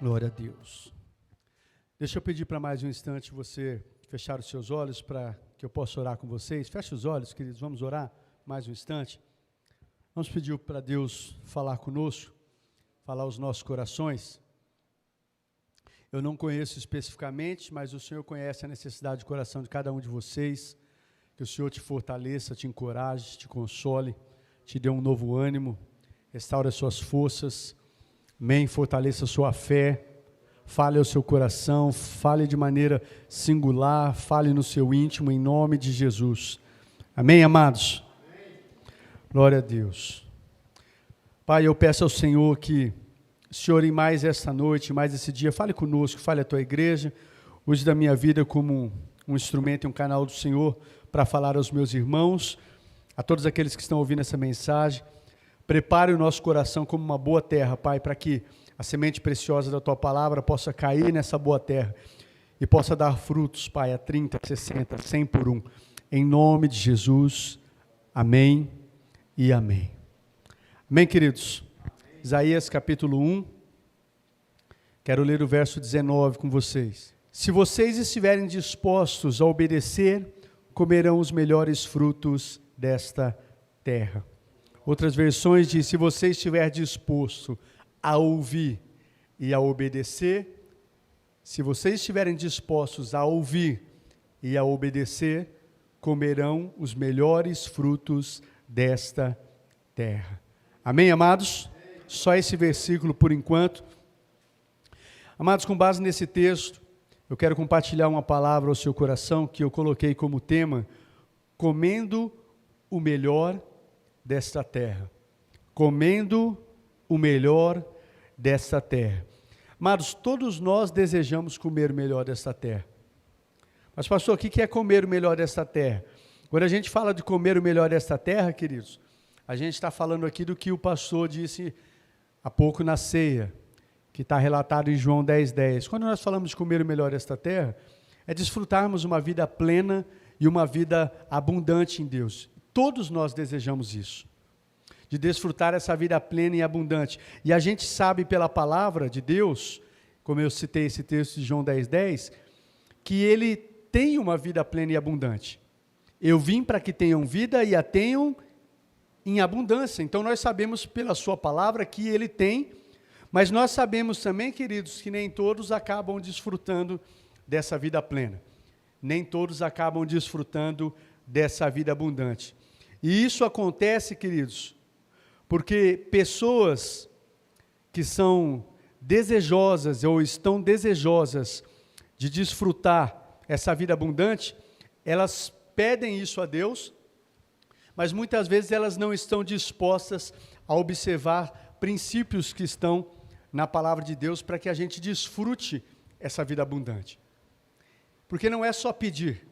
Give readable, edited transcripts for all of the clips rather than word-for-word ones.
Glória a Deus. Deixa eu pedir para mais um instante você fechar os seus olhos para que eu possa orar com vocês. Feche os olhos, queridos, vamos orar mais um instante. Vamos pedir para Deus falar conosco, falar aos nossos corações. Eu não conheço especificamente, mas o Senhor conhece a necessidade de coração de cada um de vocês. Que o Senhor te fortaleça, te encoraje, te console, te dê um novo ânimo, restaure as suas forças. Amém, fortaleça a sua fé, fale ao seu coração, fale de maneira singular, fale no seu íntimo, em nome de Jesus. Amém, amados? Amém. Glória a Deus. Pai, eu peço ao Senhor que o Senhor, em mais esta noite, mais esse dia, fale conosco, fale à tua igreja, use da minha vida como um instrumento e um canal do Senhor para falar aos meus irmãos, a todos aqueles que estão ouvindo essa mensagem. Prepare o nosso coração como uma boa terra, Pai, para que a semente preciosa da Tua Palavra possa cair nessa boa terra e possa dar frutos, Pai, a 30, 60, 100 por um. Em nome de Jesus, amém e amém. Amém, queridos? Amém. Isaías capítulo 1, quero ler o verso 19 com vocês. Se vocês estiverem dispostos a obedecer, comerão os melhores frutos desta terra. Outras versões dizem, se você estiver disposto a ouvir e a obedecer, se vocês estiverem dispostos a ouvir e a obedecer, comerão os melhores frutos desta terra. Amém, amados? Amém. Só esse versículo por enquanto. Amados, com base nesse texto, eu quero compartilhar uma palavra ao seu coração que eu coloquei como tema, comendo o melhor desta terra, comendo o melhor desta terra. Amados, todos nós desejamos comer o melhor desta terra. Mas pastor, o que é comer o melhor desta terra? Quando a gente fala de comer o melhor desta terra, queridos, a gente está falando aqui do que o pastor disse há pouco na ceia, que está relatado em João 10:10. Quando nós falamos de comer o melhor desta terra, é desfrutarmos uma vida plena e uma vida abundante em Deus. Todos nós desejamos isso, de desfrutar essa vida plena e abundante. E a gente sabe pela palavra de Deus, como eu citei esse texto de João 10:10, que Ele tem uma vida plena e abundante. Eu vim para que tenham vida e a tenham em abundância. Então nós sabemos pela sua palavra que Ele tem, mas nós sabemos também, queridos, que nem todos acabam desfrutando dessa vida plena. Nem todos acabam desfrutando dessa vida abundante. E isso acontece, queridos, porque pessoas que são desejosas ou estão desejosas de desfrutar essa vida abundante, elas pedem isso a Deus, mas muitas vezes elas não estão dispostas a observar princípios que estão na palavra de Deus para que a gente desfrute essa vida abundante. Porque não é só pedir.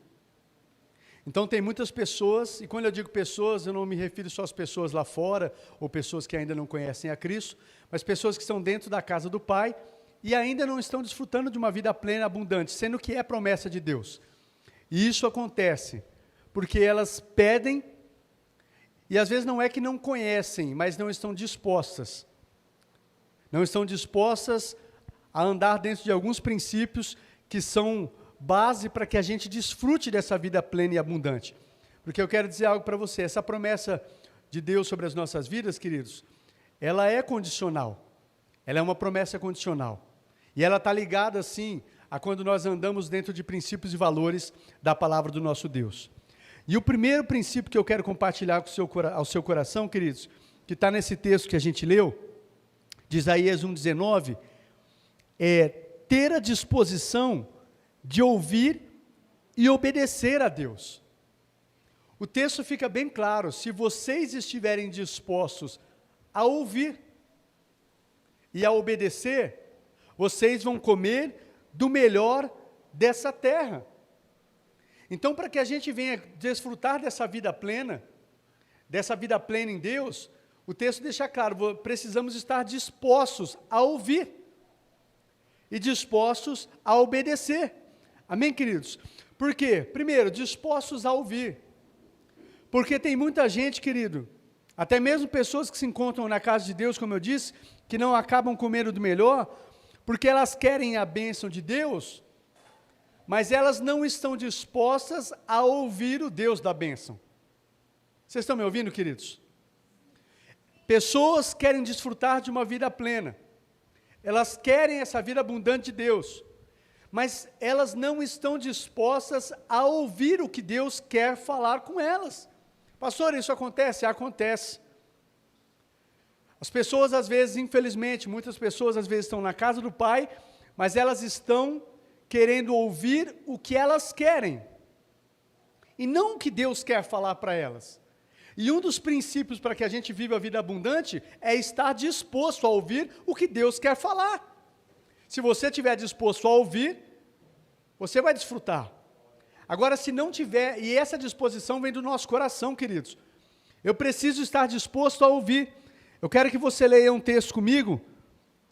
Então tem muitas pessoas, e quando eu digo pessoas, eu não me refiro só às pessoas lá fora, ou pessoas que ainda não conhecem a Cristo, mas pessoas que estão dentro da casa do Pai, e ainda não estão desfrutando de uma vida plena e abundante, sendo que é promessa de Deus. E isso acontece, porque elas pedem, e às vezes não é que não conhecem, mas não estão dispostas. Não estão dispostas a andar dentro de alguns princípios que são base para que a gente desfrute dessa vida plena e abundante. Porque eu quero dizer algo para você, essa promessa de Deus sobre as nossas vidas, queridos, ela é condicional, ela é uma promessa condicional, e ela está ligada, sim, a quando nós andamos dentro de princípios e valores da palavra do nosso Deus. E o primeiro princípio que eu quero compartilhar ao seu coração, queridos, que está nesse texto que a gente leu, de Isaías 1:19, é ter a disposição de ouvir e obedecer a Deus. O texto fica bem claro, se vocês estiverem dispostos a ouvir e a obedecer, vocês vão comer do melhor dessa terra. Então, para que a gente venha desfrutar dessa vida plena em Deus, o texto deixa claro, precisamos estar dispostos a ouvir e dispostos a obedecer. Amém, queridos? Por quê? Primeiro, dispostos a ouvir. Porque tem muita gente, querido, até mesmo pessoas que se encontram na casa de Deus, como eu disse, que não acabam comendo do melhor, porque elas querem a bênção de Deus, mas elas não estão dispostas a ouvir o Deus da bênção. Vocês estão me ouvindo, queridos? Pessoas querem desfrutar de uma vida plena, elas querem essa vida abundante de Deus, mas elas não estão dispostas a ouvir o que Deus quer falar com elas. Pastor, isso acontece? Acontece. As pessoas às vezes, infelizmente, muitas pessoas às vezes estão na casa do Pai, mas elas estão querendo ouvir o que elas querem, e não o que Deus quer falar para elas. E um dos princípios para que a gente viva a vida abundante é estar disposto a ouvir o que Deus quer falar. Se você estiver disposto a ouvir, você vai desfrutar. Agora, se não tiver, e essa disposição vem do nosso coração, queridos, eu preciso estar disposto a ouvir. Eu quero que você leia um texto comigo,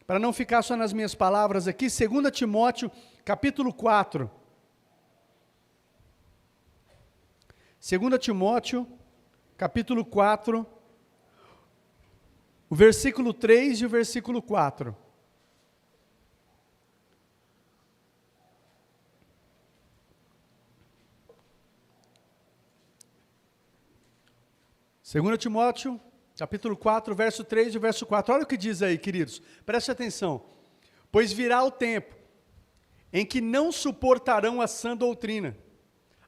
para não ficar só nas minhas palavras aqui, 2 Timóteo, capítulo 4. 2 Timóteo, capítulo 4, o versículo 3 e o versículo 4. Segunda Timóteo, capítulo 4, verso 3 e o verso 4. Olha o que diz aí, queridos. Preste atenção. Pois virá o tempo em que não suportarão a sã doutrina.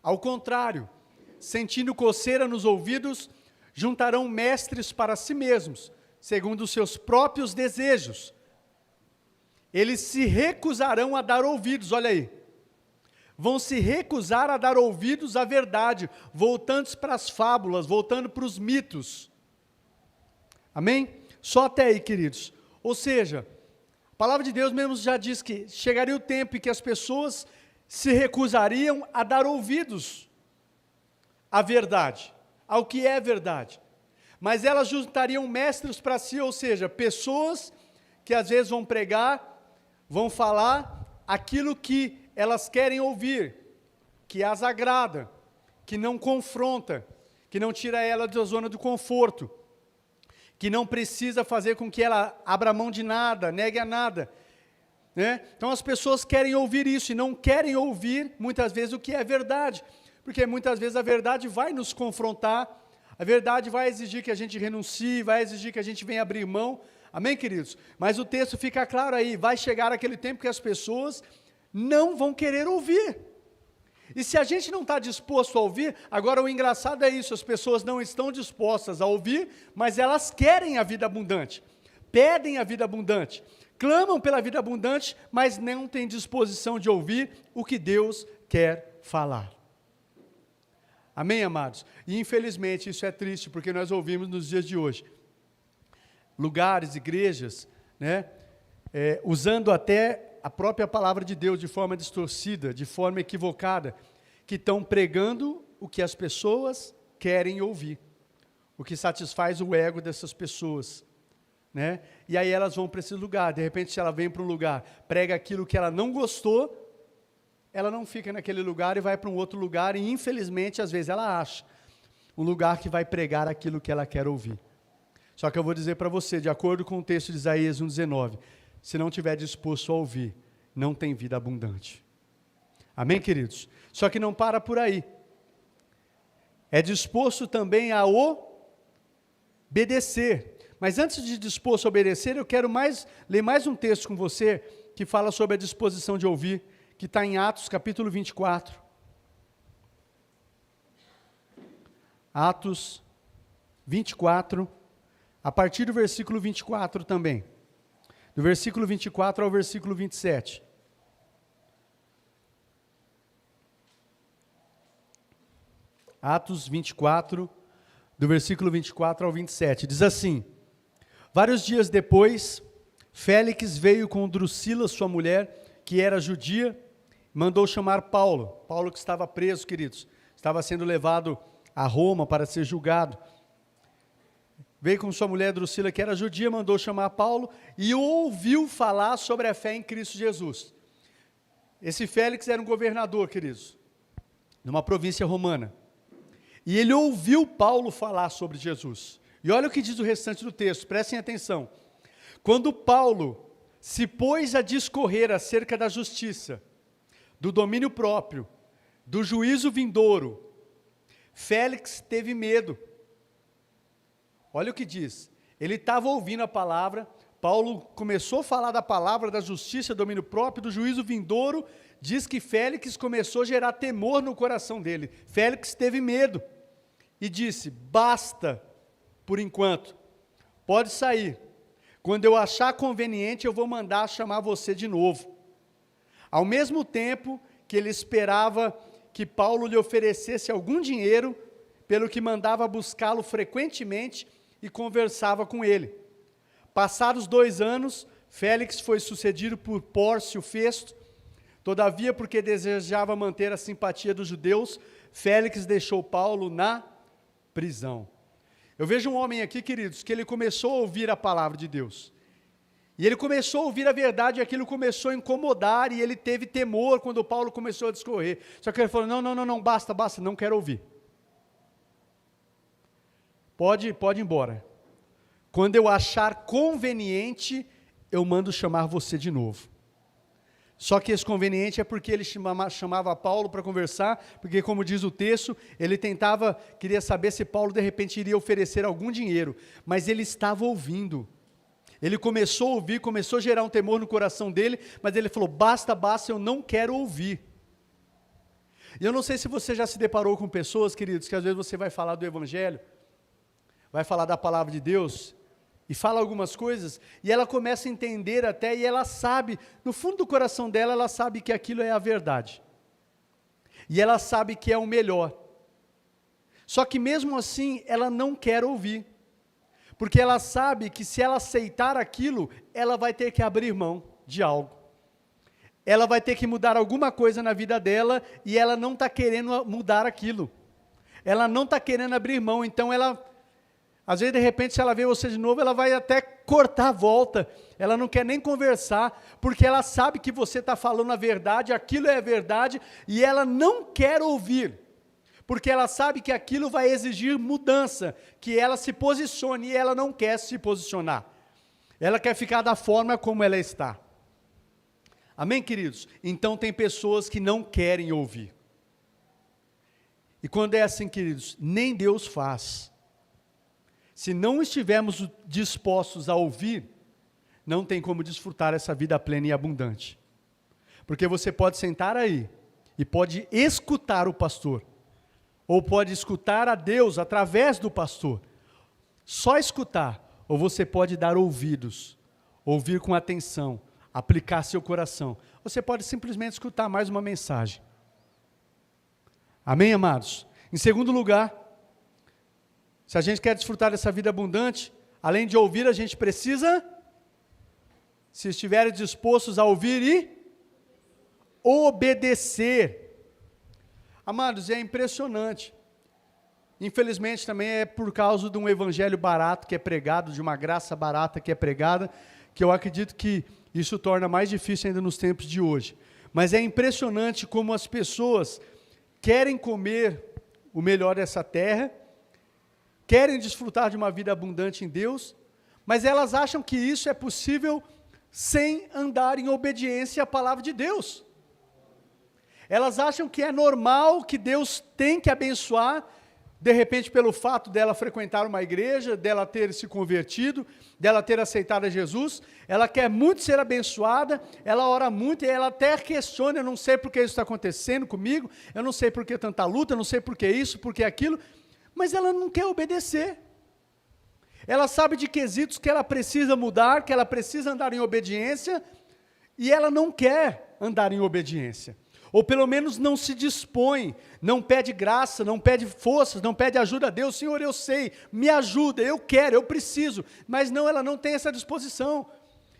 Ao contrário, sentindo coceira nos ouvidos, juntarão mestres para si mesmos, segundo os seus próprios desejos. Eles se recusarão a dar ouvidos, olha aí. Vão se recusar a dar ouvidos à verdade, voltando para as fábulas, voltando para os mitos. Amém? Só até aí, queridos. Ou seja, a palavra de Deus mesmo já diz que chegaria o tempo em que as pessoas se recusariam a dar ouvidos à verdade, ao que é verdade. Mas elas juntariam mestres para si, ou seja, pessoas que às vezes vão pregar, vão falar aquilo que elas querem ouvir, que as agrada, que não confronta, que não tira ela da zona de conforto, que não precisa fazer com que ela abra mão de nada, negue a nada, né? Então as pessoas querem ouvir isso e não querem ouvir muitas vezes o que é verdade, porque muitas vezes a verdade vai nos confrontar, a verdade vai exigir que a gente renuncie, vai exigir que a gente venha abrir mão, amém, queridos? Mas o texto fica claro aí, vai chegar aquele tempo que as pessoas não vão querer ouvir. E se a gente não está disposto a ouvir, agora o engraçado é isso, as pessoas não estão dispostas a ouvir, mas elas querem a vida abundante, pedem a vida abundante, clamam pela vida abundante, mas não têm disposição de ouvir o que Deus quer falar. Amém, amados? E infelizmente isso é triste, porque nós ouvimos nos dias de hoje, lugares, igrejas, né, usando até a própria palavra de Deus de forma distorcida, de forma equivocada, que estão pregando o que as pessoas querem ouvir, o que satisfaz o ego dessas pessoas, né? E aí elas vão para esse lugar, de repente se ela vem para um lugar, prega aquilo que ela não gostou, ela não fica naquele lugar e vai para um outro lugar, e infelizmente às vezes ela acha um lugar que vai pregar aquilo que ela quer ouvir. Só que eu vou dizer para você, de acordo com o texto de Isaías 1,19, se não estiver disposto a ouvir, não tem vida abundante. Amém, queridos? Só que não para por aí. É disposto também a obedecer. Mas antes de disposto a obedecer, eu quero ler mais um texto com você, que fala sobre a disposição de ouvir, que está em Atos capítulo 24. Atos 24, a partir do versículo 24 também. Do versículo 24 ao versículo 27. Atos 24, do versículo 24 ao 27. Diz assim: vários dias depois, Félix veio com Drusila, sua mulher, que era judia, mandou chamar Paulo. Paulo que estava preso, queridos, estava sendo levado a Roma para ser julgado. Veio com sua mulher Drusila, que era judia, mandou chamar Paulo e ouviu falar sobre a fé em Cristo Jesus. Esse Félix era um governador, queridos, numa província romana. E ele ouviu Paulo falar sobre Jesus. E olha o que diz o restante do texto, prestem atenção. Quando Paulo se pôs a discorrer acerca da justiça, do domínio próprio, do juízo vindouro, Félix teve medo. Olha o que diz. Ele estava ouvindo a palavra, Paulo começou a falar da palavra, da justiça, do domínio próprio, do juízo vindouro, diz que Félix começou a gerar temor no coração dele. Félix teve medo e disse, basta por enquanto, pode sair. Quando eu achar conveniente, eu vou mandar chamar você de novo. Ao mesmo tempo que ele esperava que Paulo lhe oferecesse algum dinheiro, pelo que mandava buscá-lo frequentemente e conversava com ele. Passados 2 anos, Félix foi sucedido por Pórcio Festo. Todavia, porque desejava manter a simpatia dos judeus, Félix deixou Paulo na prisão. Eu vejo um homem aqui, queridos, que ele começou a ouvir a palavra de Deus. E ele começou a ouvir a verdade, e aquilo começou a incomodar, e ele teve temor quando Paulo começou a discorrer. Só que ele falou, não, basta, não quero ouvir. Pode ir embora. Quando eu achar conveniente, eu mando chamar você de novo. Só que esse conveniente é porque ele chamava Paulo para conversar, porque como diz o texto, ele queria saber se Paulo de repente iria oferecer algum dinheiro, mas ele estava ouvindo. Ele começou a ouvir, começou a gerar um temor no coração dele, mas ele falou, basta, eu não quero ouvir. E eu não sei se você já se deparou com pessoas, queridos, que às vezes você vai falar do Evangelho, vai falar da palavra de Deus, e fala algumas coisas, e ela começa a entender até, e ela sabe, no fundo do coração dela, ela sabe que aquilo é a verdade. E ela sabe que é o melhor. Só que mesmo assim, ela não quer ouvir. Porque ela sabe que se ela aceitar aquilo, ela vai ter que abrir mão de algo. Ela vai ter que mudar alguma coisa na vida dela, e ela não está querendo mudar aquilo. Ela não está querendo abrir mão, então ela... Às vezes, de repente, se ela vê você de novo, ela vai até cortar a volta. Ela não quer nem conversar, porque ela sabe que você está falando a verdade, aquilo é a verdade, e ela não quer ouvir. Porque ela sabe que aquilo vai exigir mudança, que ela se posicione, e ela não quer se posicionar. Ela quer ficar da forma como ela está. Amém, queridos? Então, tem pessoas que não querem ouvir. E quando é assim, queridos, nem Deus faz. Se não estivermos dispostos a ouvir, não tem como desfrutar essa vida plena e abundante. Porque você pode sentar aí e pode escutar o pastor, ou pode escutar a Deus através do pastor. Só escutar, ou você pode dar ouvidos, ouvir com atenção, aplicar seu coração. Você pode simplesmente escutar mais uma mensagem. Amém, amados? Em segundo lugar, se a gente quer desfrutar dessa vida abundante, além de ouvir, a gente precisa, se estiverem dispostos a ouvir e obedecer. Amados, é impressionante. Infelizmente também é por causa de um evangelho barato que é pregado, de uma graça barata que é pregada, que eu acredito que isso torna mais difícil ainda nos tempos de hoje. Mas é impressionante como as pessoas querem comer o melhor dessa terra, querem desfrutar de uma vida abundante em Deus, mas elas acham que isso é possível sem andar em obediência à palavra de Deus. Elas acham que é normal, que Deus tem que abençoar, de repente pelo fato dela frequentar uma igreja, dela ter se convertido, dela ter aceitado a Jesus, ela quer muito ser abençoada, ela ora muito, e ela até questiona, eu não sei por que isso está acontecendo comigo, eu não sei por que tanta luta, eu não sei por que isso, por que aquilo, mas ela não quer obedecer. Ela sabe de quesitos que ela precisa mudar, que ela precisa andar em obediência, e ela não quer andar em obediência. Ou pelo menos não se dispõe, não pede graça, não pede forças, não pede ajuda a Deus. Senhor, eu sei, me ajuda, eu quero, eu preciso. Mas não, ela não tem essa disposição.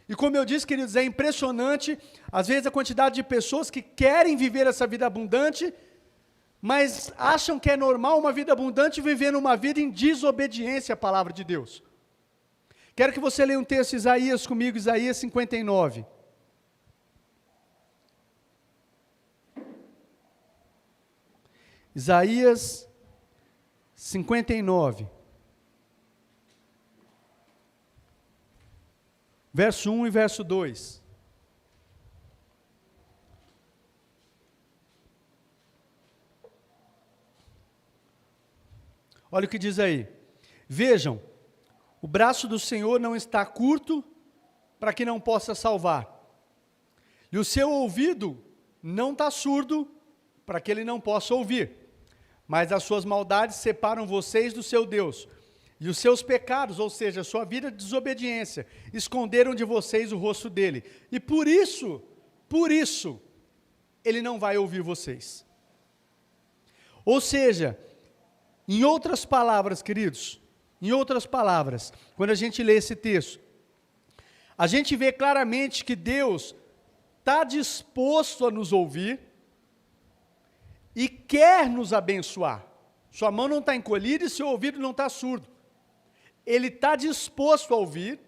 E como eu disse, queridos, é impressionante, às vezes a quantidade de pessoas que querem viver essa vida abundante, mas acham que é normal uma vida abundante vivendo uma vida em desobediência à palavra de Deus. Quero que você leia um texto, Isaías comigo, Isaías 59. Isaías 59. verso 1 e verso 2. Olha o que diz aí. Vejam, o braço do Senhor não está curto para que não possa salvar. E o seu ouvido não está surdo para que ele não possa ouvir. Mas as suas maldades separam vocês do seu Deus. E os seus pecados, ou seja, a sua vida de desobediência, esconderam de vocês o rosto dele. E por isso, ele não vai ouvir vocês. Ou seja, em outras palavras, queridos, quando a gente lê esse texto, a gente vê claramente que Deus está disposto a nos ouvir e quer nos abençoar. Sua mão não está encolhida e seu ouvido não está surdo. Ele está disposto a ouvir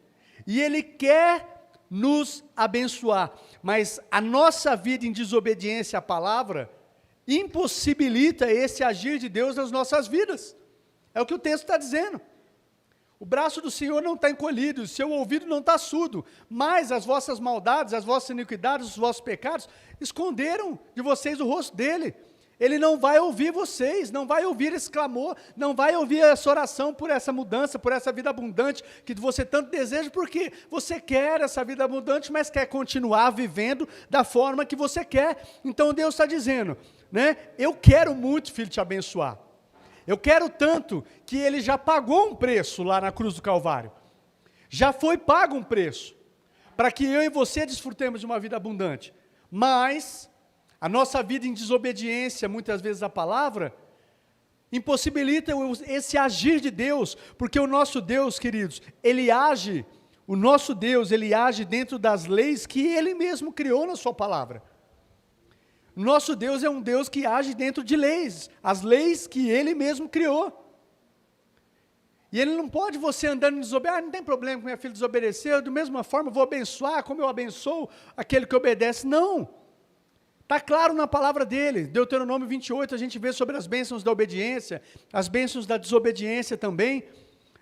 e Ele quer nos abençoar. Mas a nossa vida em desobediência à palavra impossibilita esse agir de Deus nas nossas vidas. É o que o texto está dizendo. O braço do Senhor não está encolhido, o seu ouvido não está surdo, mas as vossas maldades, as vossas iniquidades, os vossos pecados, esconderam de vocês o rosto dele. Ele não vai ouvir vocês, não vai ouvir esse clamor, não vai ouvir essa oração por essa mudança, por essa vida abundante que você tanto deseja, porque você quer essa vida abundante, mas quer continuar vivendo da forma que você quer. Então Deus está dizendo, né? Eu quero muito, filho, te abençoar. Eu quero tanto que ele já pagou um preço lá na cruz do Calvário. Já foi pago um preço, para que eu e você desfrutemos de uma vida abundante. Mas a nossa vida em desobediência, muitas vezes à palavra, impossibilita esse agir de Deus, porque o nosso Deus, queridos, ele age dentro das leis que ele mesmo criou na sua palavra. Nosso Deus é um Deus que age dentro de leis, as leis que Ele mesmo criou. E Ele não pode você andando em desobediência, não tem problema que minha filha desobedeceu, da mesma forma eu vou abençoar como eu abençoo aquele que obedece. Não, está claro na palavra dEle, Deuteronômio 28, a gente vê sobre as bênçãos da obediência, as bênçãos da desobediência também.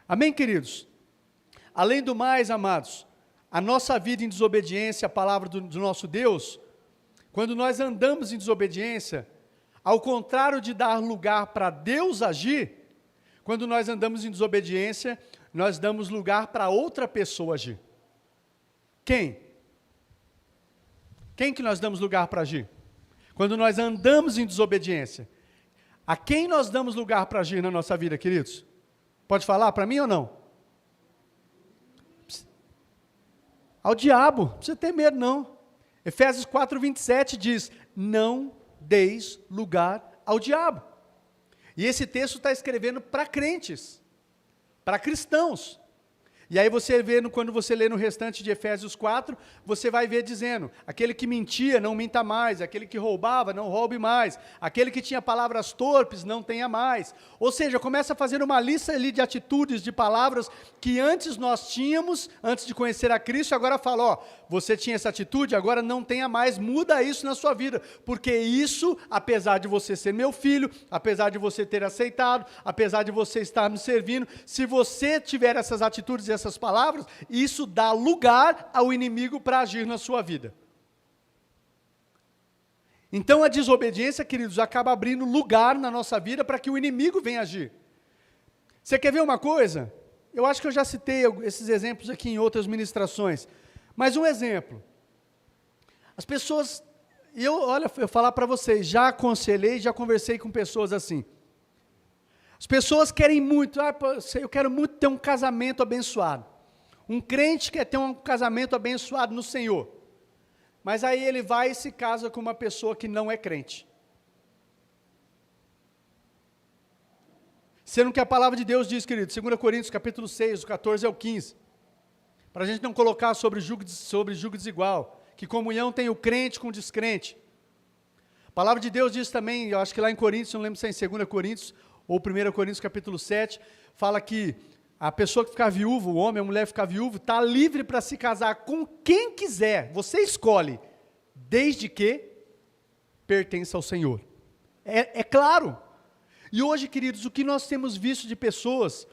Amém, queridos? Além do mais, amados, a nossa vida em desobediência à palavra do nosso Deus, quando nós andamos em desobediência, ao contrário de dar lugar para Deus agir, quando nós andamos em desobediência, nós damos lugar para outra pessoa agir. Quem? Quem que nós damos lugar para agir? Quando nós andamos em desobediência, a quem nós damos lugar para agir na nossa vida, queridos? Pode falar para mim ou não? Ao diabo, não precisa ter medo não. Efésios 4:27 diz, não deis lugar ao diabo. E esse texto está escrevendo para crentes, para cristãos. E aí você vê, quando você lê no restante de Efésios 4, você vai ver dizendo, aquele que mentia, não minta mais, aquele que roubava, não roube mais, aquele que tinha palavras torpes, não tenha mais. Ou seja, começa a fazer uma lista ali de atitudes, de palavras, que antes nós tínhamos, antes de conhecer a Cristo, agora fala, ó, você tinha essa atitude, agora não tenha mais, muda isso na sua vida, porque isso, apesar de você ser meu filho, apesar de você ter aceitado, apesar de você estar me servindo, se você tiver essas atitudes e essas palavras, isso dá lugar ao inimigo para agir na sua vida. Então a desobediência, queridos, acaba abrindo lugar na nossa vida para que o inimigo venha agir. Você quer ver uma coisa? Eu acho que eu já citei esses exemplos aqui em outras ministrações, mas um exemplo. As pessoas, eu falar para vocês, já aconselhei, já conversei com pessoas assim. As pessoas querem muito, eu quero muito ter um casamento abençoado. Um crente quer ter um casamento abençoado no Senhor. Mas aí ele vai e se casa com uma pessoa que não é crente. Sendo que a palavra de Deus diz, querido, 2 Coríntios capítulo 6, do 14 ao 15, para a gente não colocar sobre jugo desigual, que comunhão tem o crente com o descrente. A palavra de Deus diz também, eu acho que lá em Coríntios, não lembro se é em 2 Coríntios, ou 1 Coríntios capítulo 7, fala que a pessoa que ficar viúva, o homem, a mulher ficar viúva, está livre para se casar com quem quiser, você escolhe, desde que pertença ao Senhor. É claro. E hoje, queridos, o que nós temos visto de pessoas,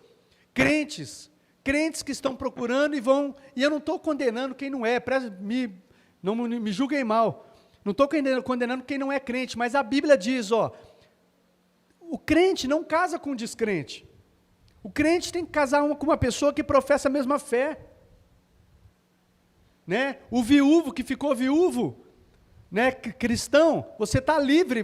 crentes, crentes que estão procurando e vão, e eu não estou condenando quem não é, não me julguem mal, não estou condenando quem não é crente, mas a Bíblia diz, o crente não casa com o descrente, o crente tem que casar com uma pessoa que professa a mesma fé, né? O viúvo que ficou viúvo, né, cristão, você está livre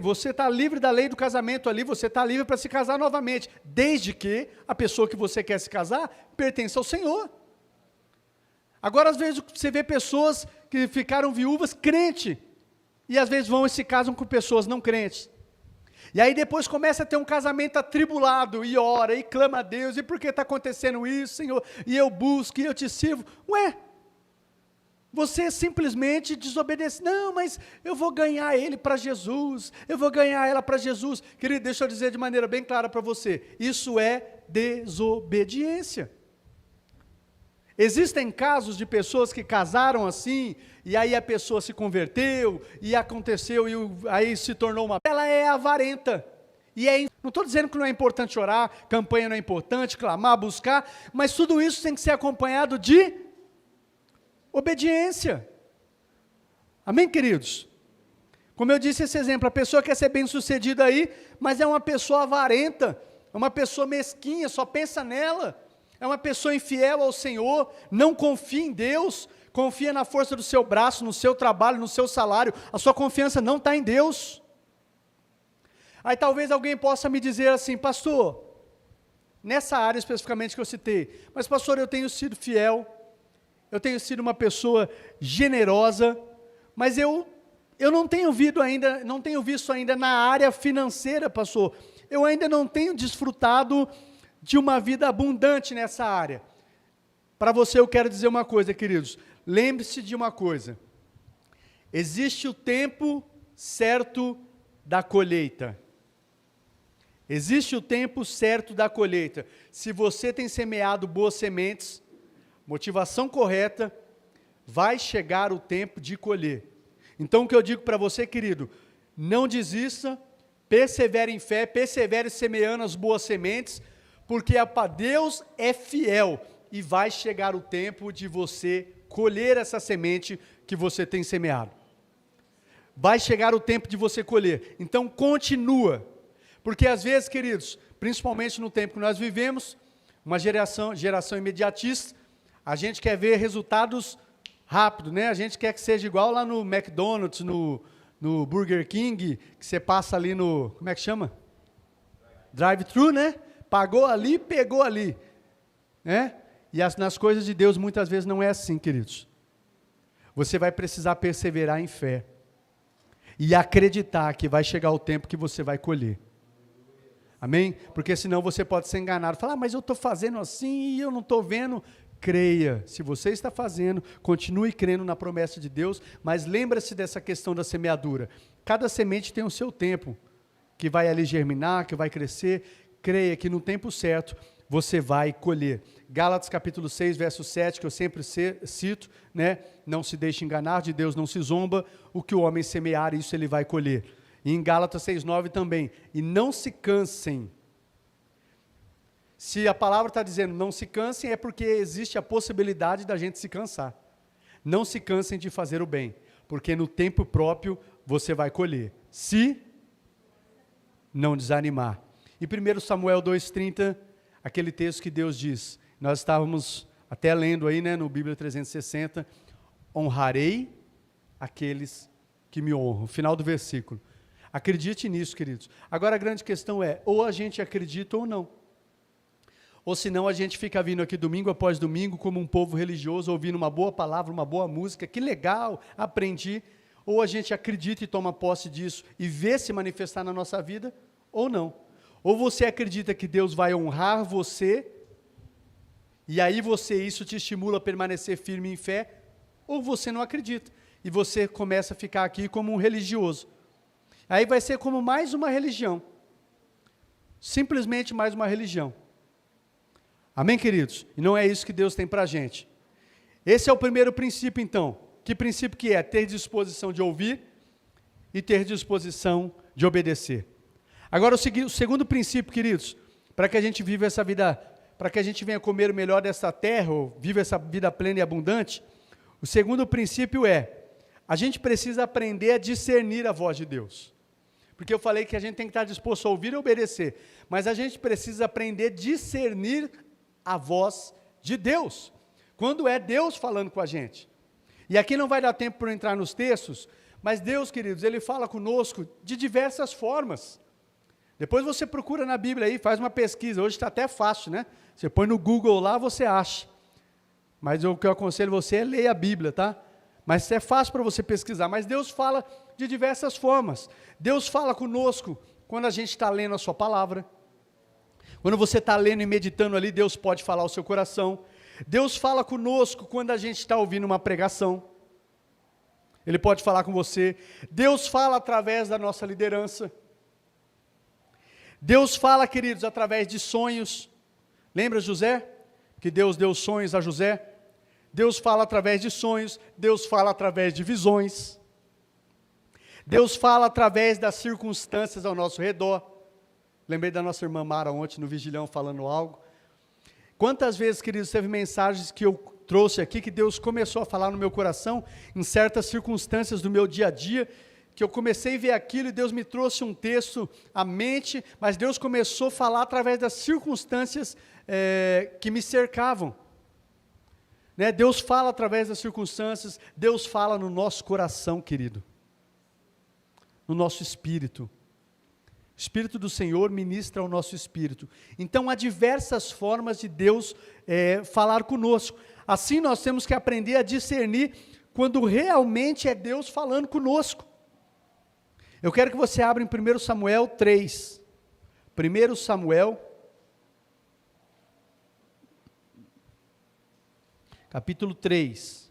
da lei do casamento ali, você está livre para se casar novamente, desde que a pessoa que você quer se casar pertença ao Senhor. Agora, às vezes, você vê pessoas que ficaram viúvas crente, e às vezes vão e se casam com pessoas não crentes. E aí depois começa a ter um casamento atribulado, e ora, e clama a Deus, e por que está acontecendo isso, Senhor? E eu busco, e eu te sirvo. Você simplesmente desobedece. Não, mas eu vou ganhar ele para Jesus, eu vou ganhar ela para Jesus. Querido, deixa eu dizer de maneira bem clara para você, isso é desobediência. Existem casos de pessoas que casaram assim, e aí a pessoa se converteu, e aconteceu, e aí se tornou ela é avarenta. Não estou dizendo que não é importante orar, campanha não é importante, clamar, buscar, mas tudo isso tem que ser acompanhado de obediência. Amém, queridos? Como eu disse esse exemplo, a pessoa quer ser bem sucedida aí, mas é uma pessoa avarenta, é uma pessoa mesquinha, só pensa nela, é uma pessoa infiel ao Senhor, não confia em Deus, confia na força do seu braço, no seu trabalho, no seu salário, a sua confiança não está em Deus. Aí talvez alguém possa me dizer assim, pastor, nessa área especificamente que eu citei, mas pastor, eu tenho sido fiel, eu tenho sido uma pessoa generosa, mas eu não tenho visto ainda na área financeira, pastor, eu ainda não tenho desfrutado de uma vida abundante nessa área. Para você eu quero dizer uma coisa, queridos, lembre-se de uma coisa, existe o tempo certo da colheita. Existe o tempo certo da colheita. Se você tem semeado boas sementes, motivação correta, vai chegar o tempo de colher. Então o que eu digo para você, querido, não desista, persevere em fé, persevere semeando as boas sementes, porque Deus é fiel, e vai chegar o tempo de você colher essa semente que você tem semeado. Vai chegar o tempo de você colher, então continua, porque às vezes, queridos, principalmente no tempo que nós vivemos, uma geração imediatista, a gente quer ver resultados rápidos, né? A gente quer que seja igual lá no McDonald's, no Burger King, que você passa ali no, como é que chama? Drive-thru, né? Pagou ali, pegou ali, né? E nas coisas de Deus muitas vezes não é assim, queridos. Você vai precisar perseverar em fé e acreditar que vai chegar o tempo que você vai colher. Amém? Porque senão você pode ser enganado, falar, mas eu estou fazendo assim e eu não estou vendo. Creia, se você está fazendo, continue crendo na promessa de Deus, mas lembra-se dessa questão da semeadura. Cada semente tem o seu tempo, que vai ali germinar, que vai crescer. Creia que no tempo certo você vai colher. Gálatas capítulo 6, verso 7, que eu sempre cito, né? Não se deixe enganar, de Deus não se zomba, o que o homem semear, isso ele vai colher. E em Gálatas 6,9 também, e não se cansem. Se a palavra está dizendo não se cansem, é porque existe a possibilidade da gente se cansar. Não se cansem de fazer o bem, porque no tempo próprio você vai colher, se não desanimar. E 1 Samuel 2,30, aquele texto que Deus diz, nós estávamos até lendo aí, né, no Bíblia 360, honrarei aqueles que me honram, final do versículo. Acredite nisso, queridos. Agora a grande questão é, ou a gente acredita ou não. Ou senão a gente fica vindo aqui domingo após domingo, como um povo religioso, ouvindo uma boa palavra, uma boa música, que legal, aprendi. Ou a gente acredita e toma posse disso e vê se manifestar na nossa vida, ou não. Ou você acredita que Deus vai honrar você, e aí isso te estimula a permanecer firme em fé, ou você não acredita, e você começa a ficar aqui como um religioso. Aí vai ser como mais uma religião, simplesmente mais uma religião. Amém, queridos? E não é isso que Deus tem para a gente. Esse é o primeiro princípio, então. Que princípio que é? Ter disposição de ouvir e ter disposição de obedecer. Agora, o segundo princípio, queridos, para que a gente viva essa vida para que a gente venha comer o melhor dessa terra, ou viva essa vida plena e abundante, o segundo princípio a gente precisa aprender a discernir a voz de Deus. Porque eu falei que a gente tem que estar disposto a ouvir e obedecer, mas a gente precisa aprender a discernir a voz de Deus, quando é Deus falando com a gente. E aqui não vai dar tempo para eu entrar nos textos, mas Deus, queridos, Ele fala conosco de diversas formas. Depois você procura na Bíblia aí, faz uma pesquisa, hoje está até fácil, né? Você põe no Google lá, você acha. Mas o que eu aconselho você é ler a Bíblia, tá? Mas é fácil para você pesquisar, mas Deus fala de diversas formas. Deus fala conosco quando a gente está lendo a sua palavra. Quando você está lendo e meditando ali, Deus pode falar ao seu coração. Deus fala conosco quando a gente está ouvindo uma pregação. Ele pode falar com você. Deus fala através da nossa liderança. Deus fala, queridos, através de sonhos. Lembra José? Que Deus deu sonhos a José. Deus fala através de sonhos. Deus fala através de visões. Deus fala através das circunstâncias ao nosso redor. Lembrei da nossa irmã Mara ontem no Vigilhão falando algo. Quantas vezes, queridos, teve mensagens que eu trouxe aqui, que Deus começou a falar no meu coração, em certas circunstâncias do meu dia a dia, que eu comecei a ver aquilo e Deus me trouxe um texto à mente, mas Deus começou a falar através das circunstâncias que me cercavam. Né? Deus fala através das circunstâncias, Deus fala no nosso coração, querido, no nosso espírito. O Espírito do Senhor ministra ao nosso espírito. Então, há diversas formas de Deus falar conosco. Assim, nós temos que aprender a discernir quando realmente é Deus falando conosco. Eu quero que você abra em 1 Samuel 3. 1 Samuel, capítulo 3.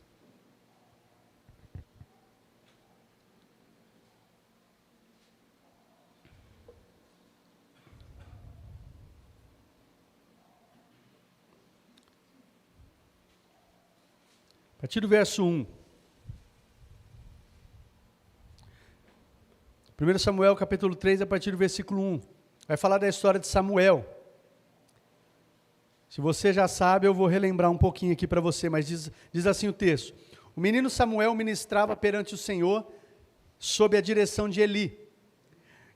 A partir do verso 1. 1 Samuel, capítulo 3, a partir do versículo 1. Vai falar da história de Samuel. Se você já sabe, eu vou relembrar um pouquinho aqui para você, mas diz assim o texto. O menino Samuel ministrava perante o Senhor, sob a direção de Eli.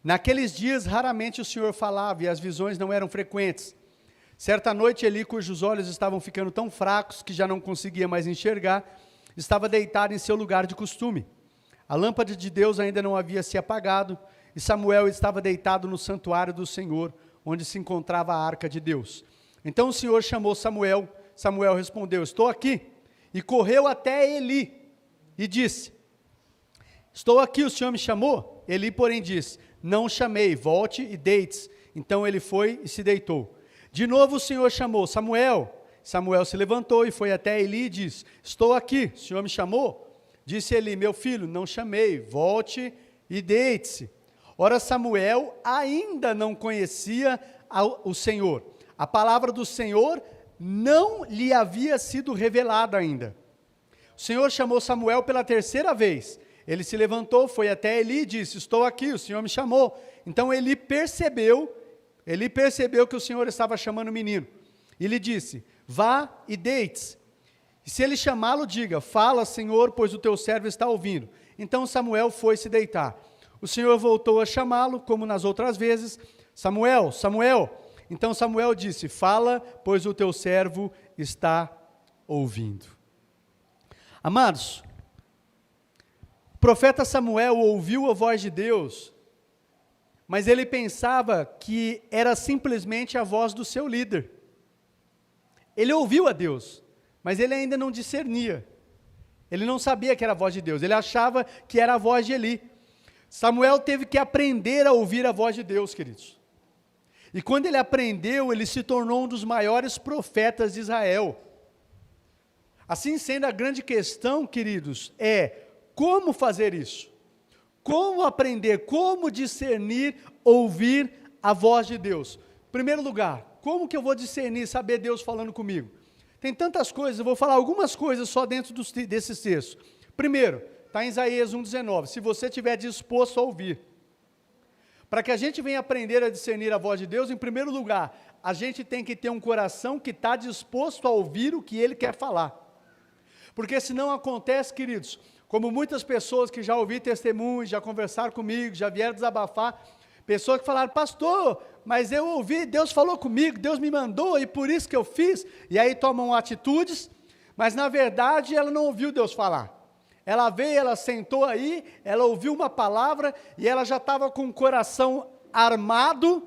Naqueles dias, raramente o Senhor falava, e as visões não eram frequentes. Certa noite, Eli, cujos olhos estavam ficando tão fracos, que já não conseguia mais enxergar, estava deitado em seu lugar de costume. A lâmpada de Deus ainda não havia se apagado, e Samuel estava deitado no santuário do Senhor, onde se encontrava a arca de Deus. Então o Senhor chamou Samuel. Samuel respondeu: estou aqui. E correu até Eli e disse: estou aqui, o Senhor me chamou? Eli, porém, disse: não chamei, volte e deite-se. Então ele foi e se deitou. De novo o Senhor chamou: Samuel. Samuel se levantou e foi até Eli e disse: estou aqui, o Senhor me chamou? Disse Eli: meu filho, não chamei, volte e deite-se. Ora, Samuel ainda não conhecia o Senhor. A palavra do Senhor não lhe havia sido revelada ainda. O Senhor chamou Samuel pela terceira vez. Ele se levantou, foi até Eli e disse: estou aqui, o Senhor me chamou. Então Eli percebeu que o Senhor estava chamando o menino. E lhe disse: vá e deite-se. E se ele chamá-lo, diga: fala, Senhor, pois o teu servo está ouvindo. Então Samuel foi se deitar. O Senhor voltou a chamá-lo, como nas outras vezes: Samuel, Samuel. Então Samuel disse: fala, pois o teu servo está ouvindo. Amados, o profeta Samuel ouviu a voz de Deus, mas ele pensava que era simplesmente a voz do seu líder. Ele ouviu a Deus, mas ele ainda não discernia. Ele não sabia que era a voz de Deus, ele achava que era a voz de Eli. Samuel teve que aprender a ouvir a voz de Deus, queridos. E quando ele aprendeu, ele se tornou um dos maiores profetas de Israel. Assim sendo, a grande questão, queridos, é como fazer isso? Como aprender, como discernir, ouvir a voz de Deus? Em primeiro lugar, como que eu vou discernir, saber Deus falando comigo? Tem tantas coisas, eu vou falar algumas coisas só dentro desses textos. Primeiro, está em Isaías 1,19, se você estiver disposto a ouvir. Para que a gente venha aprender a discernir a voz de Deus, em primeiro lugar, a gente tem que ter um coração que está disposto a ouvir o que Ele quer falar. Porque senão acontece, queridos, como muitas pessoas que já ouvi testemunhos, já conversaram comigo, já vieram desabafar, pessoas que falaram, pastor, mas eu ouvi, Deus falou comigo, Deus me mandou e por isso que eu fiz, e aí tomam atitudes, mas na verdade ela não ouviu Deus falar. Ela veio, ela sentou aí, ela ouviu uma palavra e ela já estava com o coração armado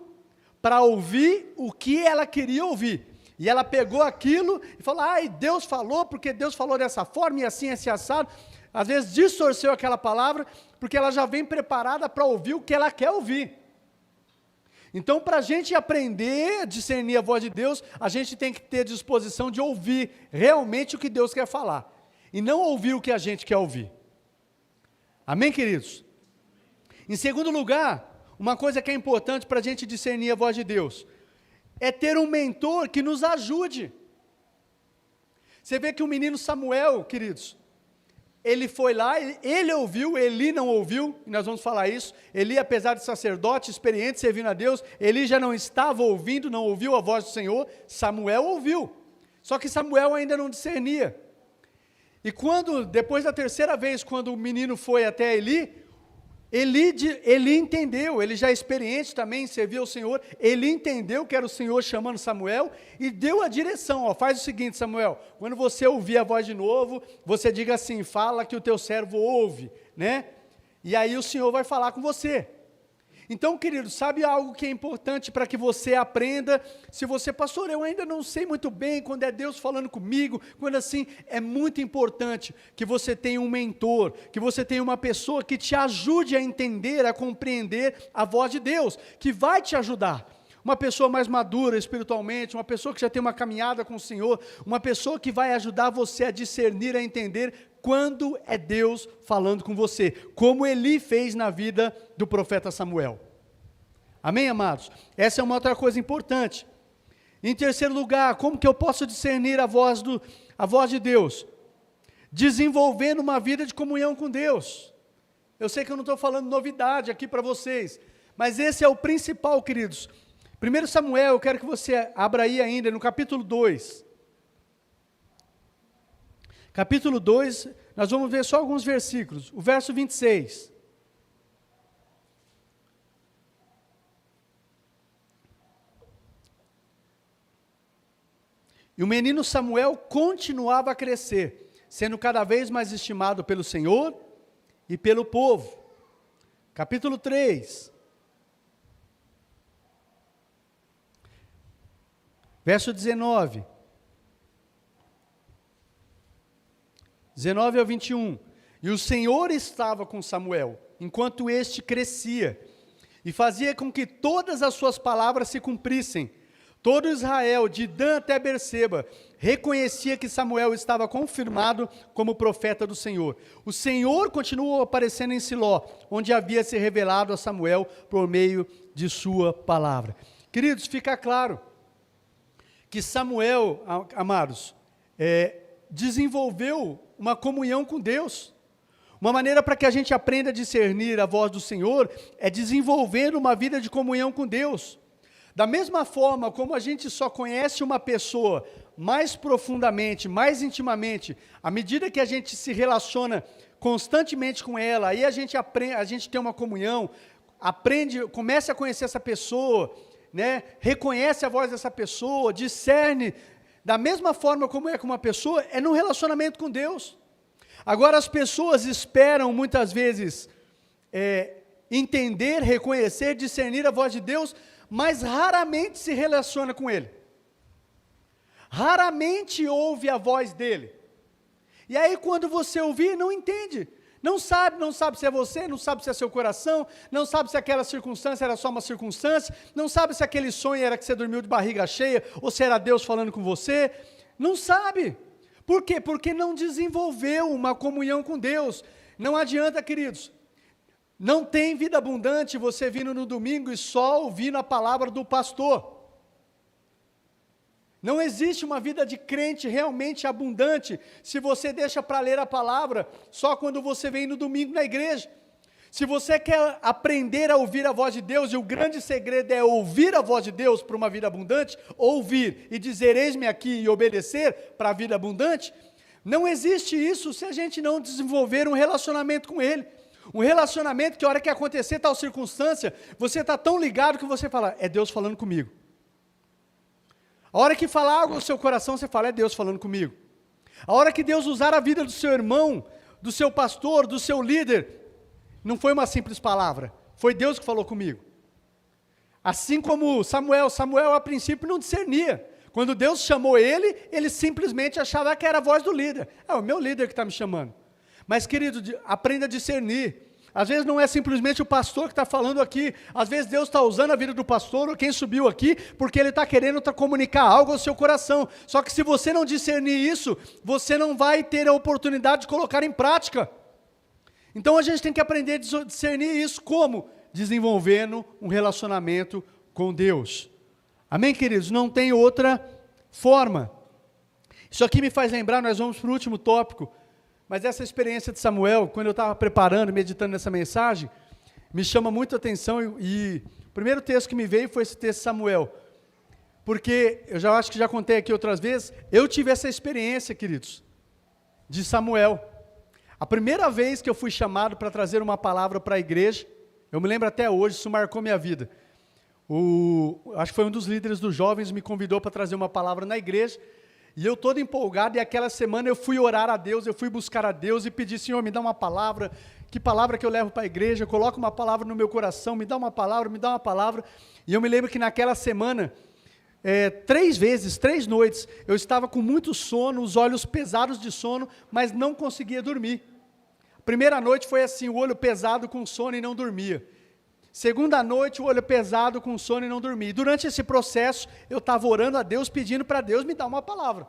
para ouvir o que ela queria ouvir. E ela pegou aquilo e falou, ai, Deus falou, porque Deus falou dessa forma e assim, esse assado. Às vezes distorceu aquela palavra, porque ela já vem preparada para ouvir o que ela quer ouvir. Então, para a gente aprender a discernir a voz de Deus, a gente tem que ter disposição de ouvir realmente o que Deus quer falar. E não ouvir o que a gente quer ouvir. Amém, queridos? Em segundo lugar, uma coisa que é importante para a gente discernir a voz de Deus, é ter um mentor que nos ajude. Você vê que o menino Samuel, queridos, ele foi lá, ele ouviu, Eli não ouviu, e nós vamos falar isso. Eli, apesar de sacerdote, experiente, servindo a Deus, Eli já não estava ouvindo, não ouviu a voz do Senhor, Samuel ouviu. Só que Samuel ainda não discernia. E quando, depois da terceira vez, quando o menino foi até Eli entendeu, ele já é experiente também em servir ao Senhor, ele entendeu que era o Senhor chamando Samuel, e deu a direção, ó, faz o seguinte, Samuel, quando você ouvir a voz de novo, você diga assim, fala que o teu servo ouve, né? E aí o Senhor vai falar com você. Então, querido, sabe algo que é importante para que você aprenda? Se você, pastor, eu ainda não sei muito bem quando é Deus falando comigo, quando assim, é muito importante que você tenha um mentor, que você tenha uma pessoa que te ajude a entender, a compreender a voz de Deus, que vai te ajudar. Uma pessoa mais madura espiritualmente, uma pessoa que já tem uma caminhada com o Senhor, uma pessoa que vai ajudar você a discernir, a entender quando é Deus falando com você, como Eli fez na vida do profeta Samuel. Amém, amados? Essa é uma outra coisa importante. Em terceiro lugar, como que eu posso discernir a voz de Deus? Desenvolvendo uma vida de comunhão com Deus. Eu sei que eu não estou falando novidade aqui para vocês, mas esse é o principal, queridos. 1 Samuel, eu quero que você abra aí ainda, no capítulo 2. Capítulo 2, nós vamos ver só alguns versículos. O verso 26. E o menino Samuel continuava a crescer, sendo cada vez mais estimado pelo Senhor e pelo povo. Capítulo 3. Verso 19. 19 ao 21. E o Senhor estava com Samuel, enquanto este crescia, e fazia com que todas as suas palavras se cumprissem. Todo Israel, de Dan até Berseba, reconhecia que Samuel estava confirmado como profeta do Senhor. O Senhor continuou aparecendo em Siló, onde havia se revelado a Samuel por meio de sua palavra. Queridos, fica claro que Samuel, amados, desenvolveu uma comunhão com Deus. Uma maneira para que a gente aprenda a discernir a voz do Senhor é desenvolvendo uma vida de comunhão com Deus. Da mesma forma como a gente só conhece uma pessoa mais profundamente, mais intimamente, à medida que a gente se relaciona constantemente com ela, aí a gente aprende, a gente tem uma comunhão, aprende, começa a conhecer essa pessoa, né? Reconhece a voz dessa pessoa, discerne, da mesma forma como é com uma pessoa, é no relacionamento com Deus. Agora as pessoas esperam muitas vezes entender, reconhecer, discernir a voz de Deus, mas raramente se relaciona com Ele. Raramente ouve a voz dEle. E aí quando você ouvir, não entende. Não sabe se é você, não sabe se é seu coração, não sabe se aquela circunstância era só uma circunstância, não sabe se aquele sonho era que você dormiu de barriga cheia, ou se era Deus falando com você, não sabe. Por quê? Porque não desenvolveu uma comunhão com Deus. Não adianta, queridos, não tem vida abundante você vindo no domingo e só ouvindo a palavra do pastor. Não existe uma vida de crente realmente abundante se você deixa para ler a palavra só quando você vem no domingo na igreja. Se você quer aprender a ouvir a voz de Deus, e o grande segredo é ouvir a voz de Deus para uma vida abundante, ouvir e dizer, eis-me aqui, e obedecer para a vida abundante, não existe isso se a gente não desenvolver um relacionamento com Ele. Um relacionamento que a hora que acontecer tal circunstância, você está tão ligado que você fala, é Deus falando comigo. A hora que falar algo no seu coração, você fala, é Deus falando comigo. A hora que Deus usar a vida do seu irmão, do seu pastor, do seu líder, não foi uma simples palavra, foi Deus que falou comigo. Assim como Samuel a princípio não discernia. Quando Deus chamou ele simplesmente achava que era a voz do líder. É o meu líder que está me chamando. Mas querido, aprenda a discernir. Às vezes não é simplesmente o pastor que está falando aqui, às vezes Deus está usando a vida do pastor, ou quem subiu aqui, porque ele está querendo comunicar algo ao seu coração. Só que se você não discernir isso, você não vai ter a oportunidade de colocar em prática. Então a gente tem que aprender a discernir isso como? Desenvolvendo um relacionamento com Deus. Amém, queridos? Não tem outra forma. Isso aqui me faz lembrar, nós vamos para o último tópico, mas essa experiência de Samuel, quando eu estava preparando, meditando nessa mensagem, me chama muito a atenção e o primeiro texto que me veio foi esse texto de Samuel. Porque, eu já acho que já contei aqui outras vezes, eu tive essa experiência, queridos, de Samuel. A primeira vez que eu fui chamado para trazer uma palavra para a igreja, eu me lembro até hoje, isso marcou minha vida. Acho que foi um dos líderes dos jovens, me convidou para trazer uma palavra na igreja, e eu todo empolgado, e aquela semana eu fui orar a Deus, eu fui buscar a Deus e pedi, Senhor, me dá uma palavra, que palavra que eu levo para a igreja, coloca uma palavra no meu coração, me dá uma palavra, e eu me lembro que naquela semana, 3 noites, eu estava com muito sono, os olhos pesados de sono, mas não conseguia dormir. Primeira noite foi assim, o olho pesado com sono e não dormia. Segunda noite, o olho pesado com sono e não dormia. Durante esse processo, eu estava orando a Deus, pedindo para Deus me dar uma palavra,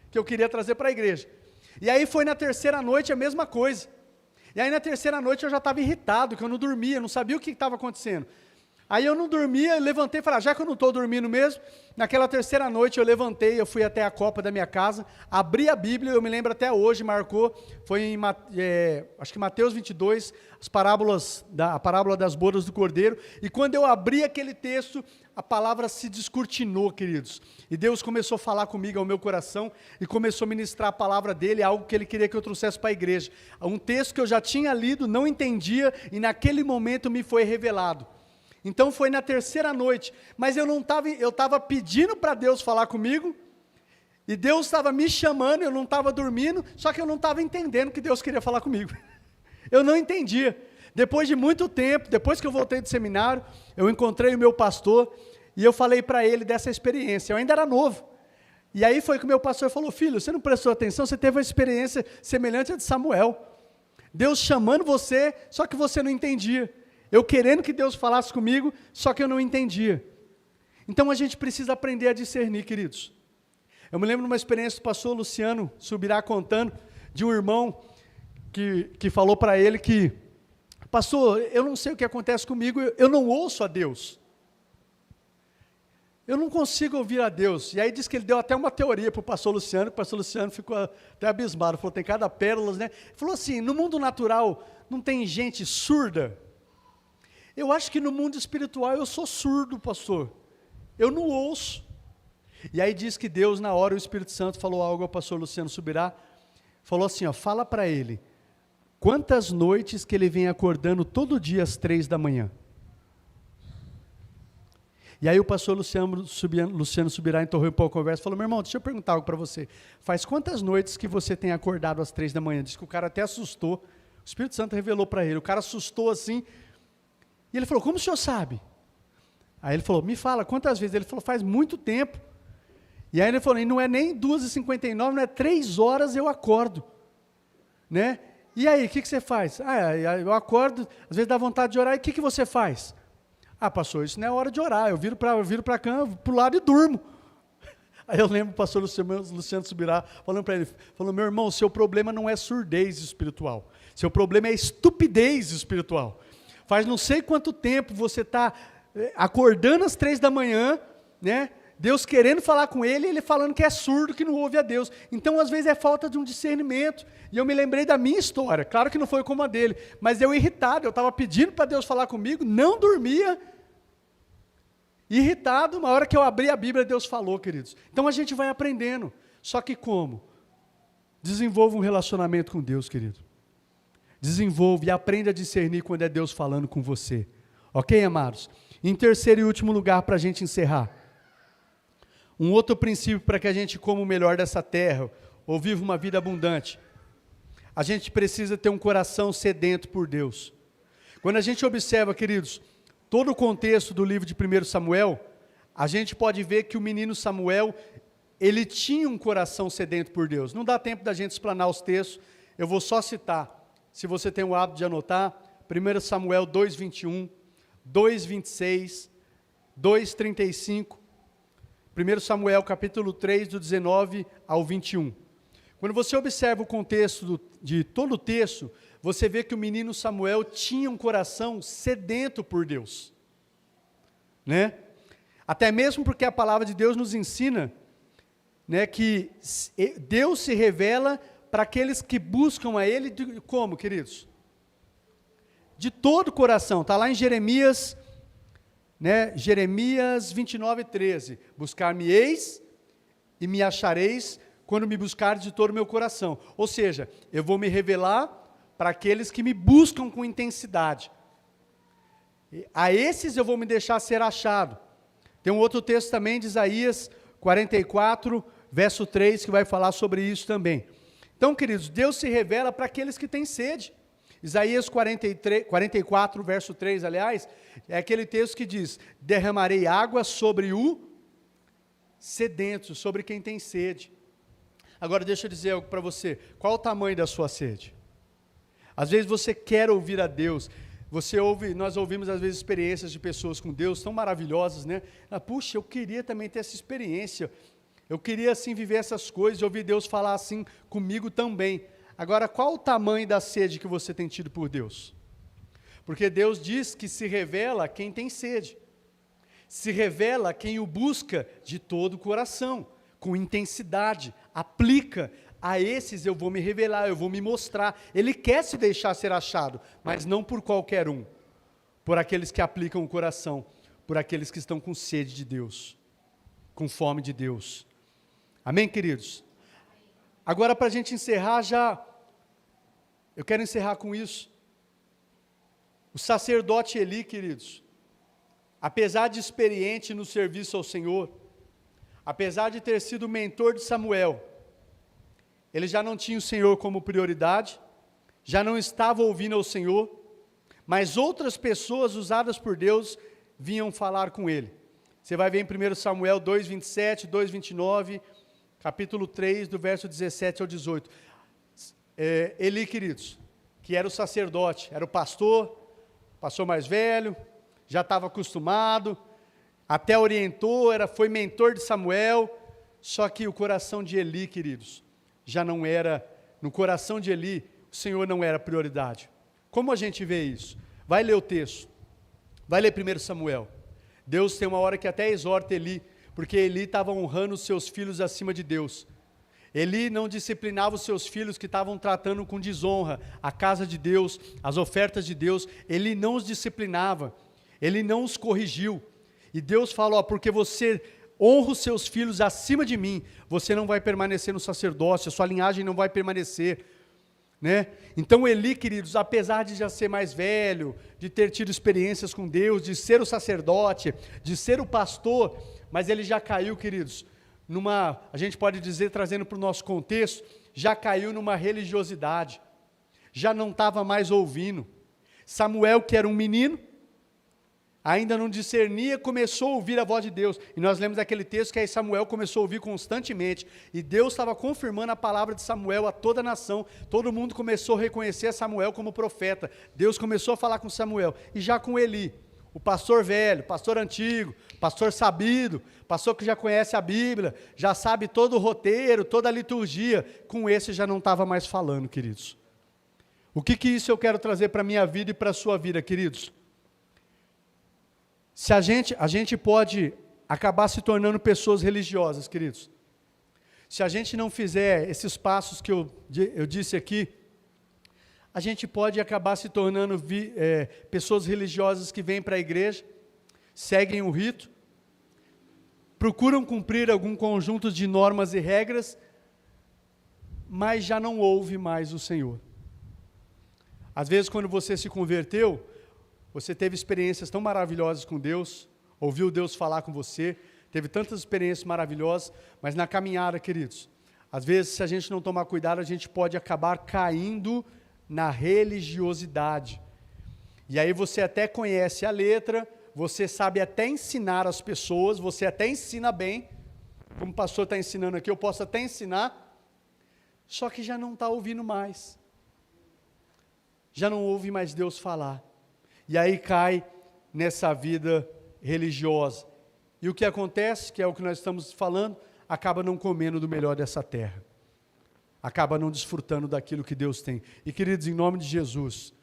que eu queria trazer para a igreja. E aí foi na terceira noite a mesma coisa. E aí na terceira noite eu já estava irritado, que eu não dormia, não sabia o que estava acontecendo. Aí eu não dormia, eu levantei e falei, já que eu não estou dormindo mesmo, naquela terceira noite eu levantei, eu fui até a copa da minha casa, abri a Bíblia, eu me lembro até hoje, marcou, foi em, acho que Mateus 22, a parábola das bodas do Cordeiro, e quando eu abri aquele texto, a palavra se descortinou, queridos, e Deus começou a falar comigo ao meu coração, e começou a ministrar a palavra dele, algo que ele queria que eu trouxesse para a igreja, um texto que eu já tinha lido, não entendia, e naquele momento me foi revelado. Então foi na terceira noite, mas eu estava pedindo para Deus falar comigo, e Deus estava me chamando, eu não estava dormindo, só que eu não estava entendendo que Deus queria falar comigo. Eu não entendia. Depois de muito tempo, depois que eu voltei do seminário, eu encontrei o meu pastor, e eu falei para ele dessa experiência, eu ainda era novo. E aí foi que o meu pastor falou, filho, você não prestou atenção, você teve uma experiência semelhante à de Samuel. Deus chamando você, só que você não entendia. Eu querendo que Deus falasse comigo, só que eu não entendia. Então a gente precisa aprender a discernir, queridos. Eu me lembro de uma experiência do pastor Luciano Subirá contando, de um irmão que falou para ele que, pastor, eu não sei o que acontece comigo, eu não ouço a Deus. Eu não consigo ouvir a Deus. E aí diz que ele deu até uma teoria para o pastor Luciano, que o pastor Luciano ficou até abismado, falou, tem cada pérolas, né? Ele falou assim, no mundo natural não tem gente surda? Eu acho que no mundo espiritual eu sou surdo, pastor. Eu não ouço. E aí diz que Deus, na hora, o Espírito Santo falou algo ao pastor Luciano Subirá, falou assim, fala para ele, quantas noites que ele vem acordando todo dia às 3 da manhã? E aí o pastor Luciano Subirá interrompeu a conversa e falou, meu irmão, deixa eu perguntar algo para você. Faz quantas noites que você tem acordado às 3 da manhã? Diz que o cara até assustou. O Espírito Santo revelou para ele. O cara assustou assim. E ele falou, como o senhor sabe? Aí ele falou, me fala, quantas vezes? Ele falou, faz muito tempo. E aí ele falou, não é nem 2h59, não é 3 horas eu acordo. Né? E aí, o que você faz? Eu acordo, às vezes dá vontade de orar, e o que você faz? Pastor, isso não é hora de orar, eu viro para a cama, para o lado e durmo. Aí eu lembro o pastor Luciano Subirá falando para ele, falou, meu irmão, seu problema não é surdez espiritual, seu problema é estupidez espiritual. Faz não sei quanto tempo você está acordando às 3 da manhã, né? Deus querendo falar com ele, ele falando que é surdo, que não ouve a Deus. Então, às vezes, é falta de um discernimento. E eu me lembrei da minha história. Claro que não foi como a dele, mas eu irritado, eu estava pedindo para Deus falar comigo, não dormia, irritado. Uma hora que eu abri a Bíblia, Deus falou, queridos. Então, a gente vai aprendendo. Só que como? Desenvolva um relacionamento com Deus, querido. Desenvolva e aprenda a discernir quando é Deus falando com você. Ok, amados? Em terceiro e último lugar, para a gente encerrar. Um outro princípio para que a gente coma o melhor dessa terra, ou viva uma vida abundante. A gente precisa ter um coração sedento por Deus. Quando a gente observa, queridos, todo o contexto do livro de 1 Samuel, a gente pode ver que o menino Samuel, ele tinha um coração sedento por Deus. Não dá tempo da gente explanar os textos, eu vou só citar. Se você tem o hábito de anotar, 1 Samuel 2:21, 2:26, 2:35, 1 Samuel capítulo 3, do 19 ao 21. Quando você observa o contexto de todo o texto, você vê que o menino Samuel tinha um coração sedento por Deus. Né? Até mesmo porque a palavra de Deus nos ensina, né, que Deus se revela para aqueles que buscam a Ele, como, queridos? De todo o coração. Está lá em Jeremias, né, Jeremias 29:13. Buscar-me-eis e me achareis quando me buscardes de todo o meu coração. Ou seja, eu vou me revelar para aqueles que me buscam com intensidade. A esses eu vou me deixar ser achado. Tem um outro texto também de Isaías 44, verso 3, que vai falar sobre isso também. Então, queridos, Deus se revela para aqueles que têm sede. Isaías 44, verso 3, aliás, é aquele texto que diz: derramarei água sobre o sedento, sobre quem tem sede. Agora, deixa eu dizer algo para você. Qual o tamanho da sua sede? Às vezes você quer ouvir a Deus. Nós ouvimos às vezes experiências de pessoas com Deus tão maravilhosas, né? Puxa, eu queria também ter essa experiência. Eu queria assim viver essas coisas, ouvir Deus falar assim comigo também. Agora, qual o tamanho da sede que você tem tido por Deus? Porque Deus diz que se revela a quem tem sede. Se revela a quem o busca de todo o coração, com intensidade, aplica. A esses eu vou me revelar, eu vou me mostrar. Ele quer se deixar ser achado, mas não por qualquer um. Por aqueles que aplicam o coração, por aqueles que estão com sede de Deus, com fome de Deus. Amém, queridos? Agora, para a gente encerrar eu quero encerrar com isso. O sacerdote Eli, queridos, apesar de experiente no serviço ao Senhor, apesar de ter sido mentor de Samuel, ele já não tinha o Senhor como prioridade, já não estava ouvindo ao Senhor, mas outras pessoas usadas por Deus vinham falar com ele. Você vai ver em 1 Samuel 2:27, 2:29, capítulo 3, do verso 17 ao 18. Eli, queridos, que era o sacerdote, era o pastor mais velho, já estava acostumado, até orientou, foi mentor de Samuel, só que o coração de Eli, queridos, já não era, no coração de Eli, o Senhor não era prioridade. Como a gente vê isso? Vai ler o texto, vai ler 1 Samuel. Deus tem uma hora que até exorta Eli, porque Eli estava honrando os seus filhos acima de Deus. Eli não disciplinava os seus filhos que estavam tratando com desonra a casa de Deus, as ofertas de Deus. Ele não os disciplinava, ele não os corrigiu. E Deus falou: porque você honra os seus filhos acima de mim, você não vai permanecer no sacerdócio, a sua linhagem não vai permanecer. Né? Então Eli, queridos, apesar de já ser mais velho, de ter tido experiências com Deus, de ser o sacerdote, de ser o pastor, mas ele já caiu, queridos, a gente pode dizer, trazendo para o nosso contexto, já caiu numa religiosidade, já não estava mais ouvindo. Samuel, que era um menino, ainda não discernia, começou a ouvir a voz de Deus. E nós lemos aquele texto que aí Samuel começou a ouvir constantemente. E Deus estava confirmando a palavra de Samuel a toda a nação. Todo mundo começou a reconhecer Samuel como profeta. Deus começou a falar com Samuel. E já com Eli, o pastor velho, pastor antigo, pastor sabido, pastor que já conhece a Bíblia, já sabe todo o roteiro, toda a liturgia. Com esse já não estava mais falando, queridos. O que isso eu quero trazer para a minha vida e para a sua vida, queridos? Se a gente pode acabar se tornando pessoas religiosas, queridos. Se a gente não fizer esses passos que eu disse aqui, a gente pode acabar se tornando pessoas religiosas que vêm para a igreja, seguem o rito, procuram cumprir algum conjunto de normas e regras, mas já não ouve mais o Senhor. Às vezes, quando você se converteu, você teve experiências tão maravilhosas com Deus, ouviu Deus falar com você, teve tantas experiências maravilhosas, mas na caminhada, queridos, às vezes, se a gente não tomar cuidado, a gente pode acabar caindo na religiosidade. E aí você até conhece a letra, você sabe até ensinar as pessoas, você até ensina bem, como o pastor está ensinando aqui, eu posso até ensinar, só que já não está ouvindo mais. Já não ouve mais Deus falar. E aí cai nessa vida religiosa. E o que acontece, que é o que nós estamos falando, acaba não comendo do melhor dessa terra. Acaba não desfrutando daquilo que Deus tem. E queridos, em nome de Jesus,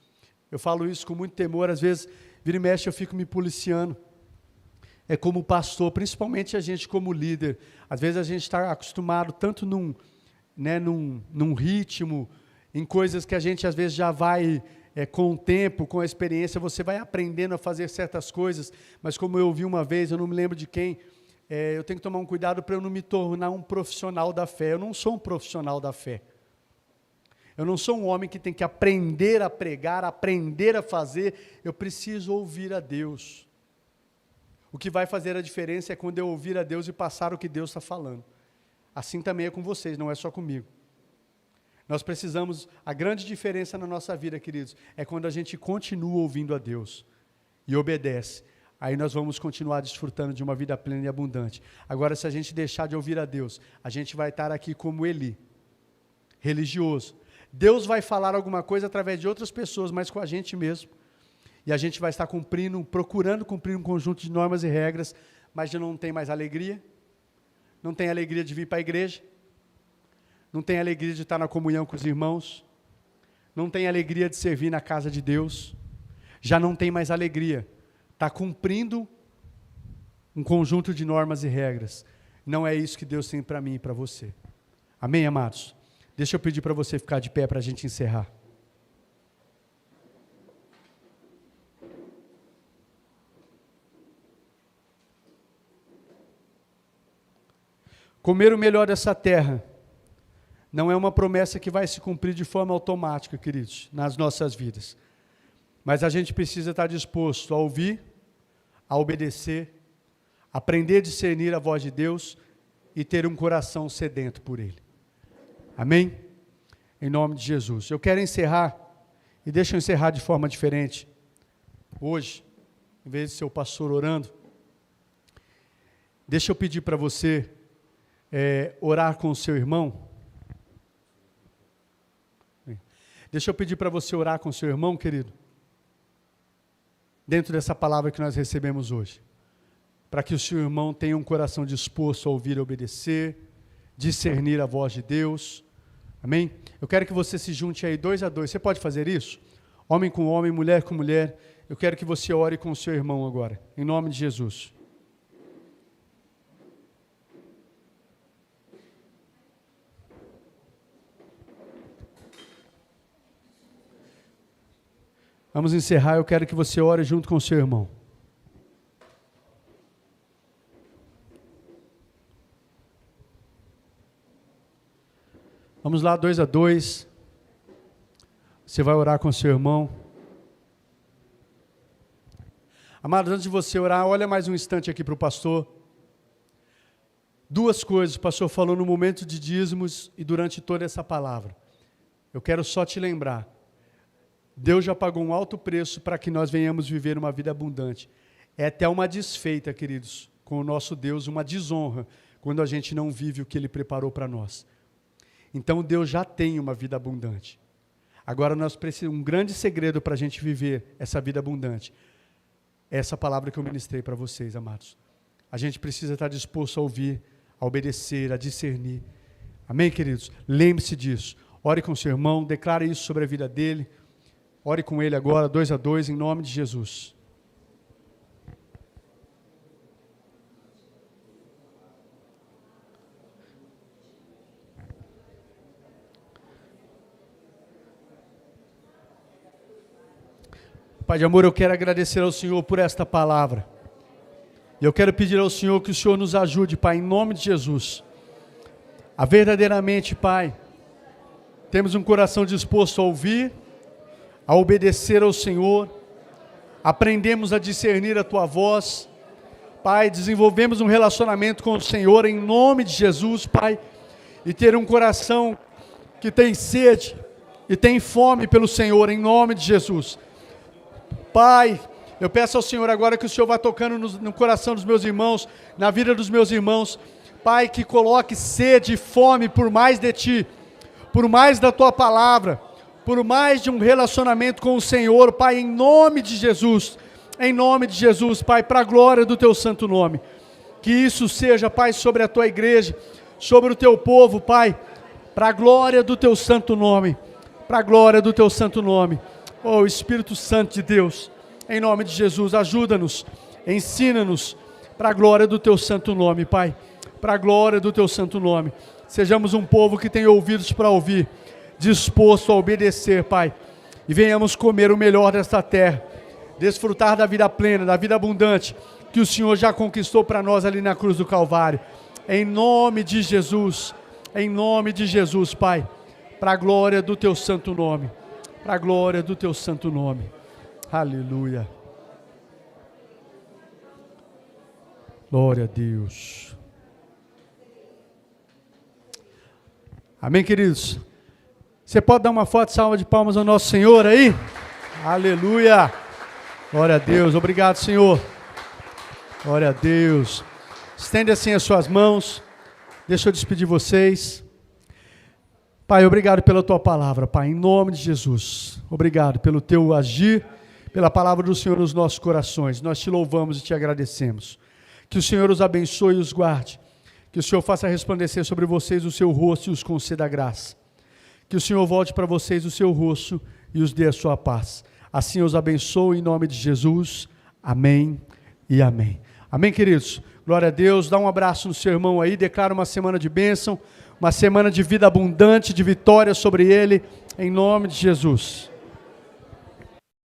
eu falo isso com muito temor, às vezes, vira e mexe, eu fico me policiando. É como pastor, principalmente a gente como líder. Às vezes a gente está acostumado tanto num ritmo, em coisas que a gente às vezes já vai, com o tempo, com a experiência, você vai aprendendo a fazer certas coisas, mas como eu ouvi uma vez, eu não me lembro de quem, eu tenho que tomar um cuidado para eu não me tornar um profissional da fé. Eu não sou um profissional da fé. Eu não sou um homem que tem que aprender a pregar, aprender a fazer, eu preciso ouvir a Deus. O que vai fazer a diferença é quando eu ouvir a Deus e passar o que Deus está falando. Assim também é com vocês, não é só comigo. Nós precisamos, a grande diferença na nossa vida, queridos, é quando a gente continua ouvindo a Deus e obedece. Aí nós vamos continuar desfrutando de uma vida plena e abundante. Agora, se a gente deixar de ouvir a Deus, a gente vai estar aqui como Eli, religioso. Deus vai falar alguma coisa através de outras pessoas, mas com a gente mesmo. E a gente vai estar procurando cumprir um conjunto de normas e regras, mas já não tem mais alegria, não tem alegria de vir para a igreja, não tem alegria de estar na comunhão com os irmãos, não tem alegria de servir na casa de Deus, já não tem mais alegria, está cumprindo um conjunto de normas e regras. Não é isso que Deus tem para mim e para você. Amém, amados? Deixa eu pedir para você ficar de pé para a gente encerrar. Comer o melhor dessa terra não é uma promessa que vai se cumprir de forma automática, queridos, nas nossas vidas. Mas a gente precisa estar disposto a ouvir, a obedecer, aprender a discernir a voz de Deus e ter um coração sedento por Ele. Amém? Em nome de Jesus. Eu quero encerrar, e deixa eu encerrar de forma diferente. Hoje, em vez de ser o pastor orando, deixa eu pedir para você orar com o seu irmão. Deixa eu pedir para você orar com o seu irmão, querido, dentro dessa palavra que nós recebemos hoje, para que o seu irmão tenha um coração disposto a ouvir e obedecer, discernir a voz de Deus. Amém? Eu quero que você se junte aí 2 a 2. Você pode fazer isso? Homem com homem, mulher com mulher. Eu quero que você ore com o seu irmão agora, em nome de Jesus. Vamos encerrar, eu quero que você ore junto com o seu irmão. Vamos lá, 2 a 2. Você vai orar com o seu irmão. Amados, antes de você orar, olha mais um instante aqui para o pastor. 2 coisas o pastor falou no momento de dízimos e durante toda essa palavra. Eu quero só te lembrar. Deus já pagou um alto preço para que nós venhamos viver uma vida abundante. É até uma desfeita, queridos, com o nosso Deus, uma desonra, quando a gente não vive o que Ele preparou para nós. Então Deus já tem uma vida abundante. Agora nós precisamos, um grande segredo para a gente viver essa vida abundante, é essa palavra que eu ministrei para vocês, amados. A gente precisa estar disposto a ouvir, a obedecer, a discernir. Amém, queridos? Lembre-se disso. Ore com seu irmão, declare isso sobre a vida dele. Ore com ele agora, 2 a 2, em nome de Jesus. Pai de amor, eu quero agradecer ao Senhor por esta palavra. E eu quero pedir ao Senhor que o Senhor nos ajude, Pai, em nome de Jesus, a verdadeiramente, Pai, temos um coração disposto a ouvir, a obedecer ao Senhor, aprendemos a discernir a Tua voz, Pai, desenvolvemos um relacionamento com o Senhor em nome de Jesus, Pai, e ter um coração que tem sede e tem fome pelo Senhor em nome de Jesus. Pai, eu peço ao Senhor agora que o Senhor vá tocando no coração dos meus irmãos, na vida dos meus irmãos, Pai, que coloque sede e fome por mais de Ti, por mais da Tua palavra, por mais de um relacionamento com o Senhor, Pai, em nome de Jesus, Pai, para a glória do Teu santo nome. Que isso seja, Pai, sobre a Tua igreja, sobre o Teu povo, Pai, para a glória do Teu santo nome, para a glória do Teu santo nome. Oh, Espírito Santo de Deus, em nome de Jesus, ajuda-nos, ensina-nos, para a glória do Teu santo nome, Pai, para a glória do Teu santo nome. Sejamos um povo que tem ouvidos para ouvir, disposto a obedecer, Pai, e venhamos comer o melhor desta terra, desfrutar da vida plena, da vida abundante, que o Senhor já conquistou para nós ali na cruz do Calvário. Em nome de Jesus, Pai, para a glória do Teu santo nome. Para a glória do Teu santo nome. Aleluia. Glória a Deus. Amém, queridos? Você pode dar uma forte salva de palmas ao nosso Senhor aí? Aleluia. Glória a Deus. Obrigado, Senhor. Glória a Deus. Estende assim as suas mãos. Deixa eu despedir vocês. Pai, obrigado pela Tua palavra, Pai, em nome de Jesus. Obrigado pelo Teu agir, pela palavra do Senhor nos nossos corações. Nós Te louvamos e Te agradecemos. Que o Senhor os abençoe e os guarde. Que o Senhor faça resplandecer sobre vocês o Seu rosto e os conceda graça. Que o Senhor volte para vocês o Seu rosto e os dê a Sua paz. Assim os abençoe em nome de Jesus. Amém e amém. Amém, queridos? Glória a Deus. Dá um abraço no seu irmão aí. Declara uma semana de bênção. Uma semana de vida abundante, de vitória sobre ele, em nome de Jesus.